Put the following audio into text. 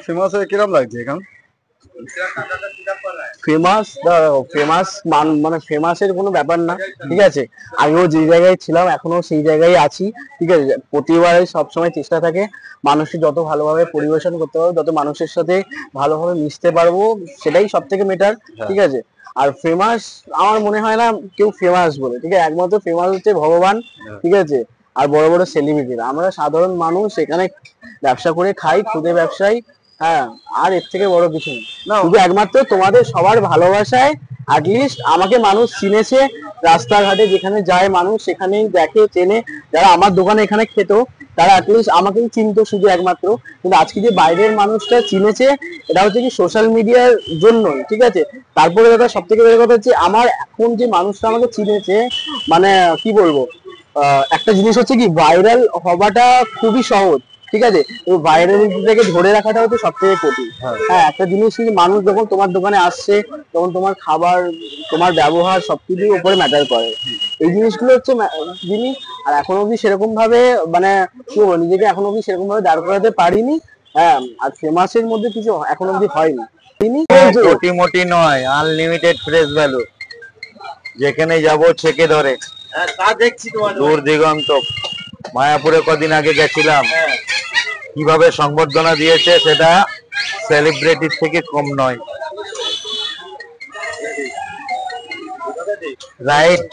Famous হয়ে কিরম লাগছে এখন? ফেমাস ফেমাস মানে ফেমাসের কোনো ব্যাপার না, ঠিক আছে। আগেও যে জায়গায় ছিলাম এখনো সেই জায়গায় আছি, ঠিক আছে। প্রতিবারে সবসময় চেষ্টা থাকে মানুষকে যত ভালোভাবে পরিবেশন করতে পারবো, যত মানুষের সাথে ভালোভাবে মিশতে পারবো, সেটাই সব থেকে মেটার, ঠিক আছে। আর ফেমাস আমার মনে হয় না কেউ ফেমাস বলে, ঠিক আছে। একমাত্র ফেমাস হচ্ছে ভগবান, ঠিক আছে। আর বড় বড় সেলিব্রিটিরা, আমরা সাধারণ মানুষ এখানে ব্যবসা করে খাই, খুদে ব্যবসায়ী। হ্যাঁ, আর এর থেকে বড় কিছু নেই। শুধু একমাত্র তোমাদের সবার ভালোবাসায় অ্যাটলিস্ট আমাকে মানুষ চিনেছে। রাস্তাঘাটে যেখানে যায় মানুষ সেখানেই দেখে, চেনে। যারা আমার দোকানে এখানে খেত তারা অ্যাটলিস্ট আমাকেই চিনতো শুধু একমাত্র। কিন্তু আজকে যে বাইরের মানুষটা চিনেছে, এটা হচ্ছে কি সোশ্যাল মিডিয়ার জন্য, ঠিক আছে। তারপরে দাদা সব থেকে বড় কথা হচ্ছে আমার এখন যে মানুষটা আমাকে চিনেছে, মানে কি বলবো, একটা জিনিস হচ্ছে কি ভাইরাল হওয়াটা খুবই সহজ, ঠিক আছে। ভাইরালিটিটাকে ধরে রাখাটা হচ্ছে সব থেকে কঠিন। হ্যাঁ, একটা জিনিস কি মানুষ যখন তোমার দোকানে আসছে তখন তোমার খাবার, তোমার ব্যবহার সবকিছুর উপরে ম্যাটার করে। এই জিনিসগুলো হচ্ছে জিনিস। আর এখনো অব্দি সেরকম ভাবে মানে কি বলবো, নিজেকে এখনো অব্দি সেরকম ভাবে দাঁড় করাতে পারিনি। হ্যাঁ, আর ফেমাসের মধ্যে কিছু এখনো অব্দি হয়নি। তিনি কোটি মোটি নয়, আনলিমিটেড ফ্রেশ ভ্যালু, যেখানে যাব ছেকে ধরে। তা দেখছি দূর দিগন্ত। মায়াপুরে কদিন আগে গেছিলাম, কিভাবে সংবর্ধনা দিয়েছে সেটা সেলিব্রিটির থেকে কম নয়। রাইট।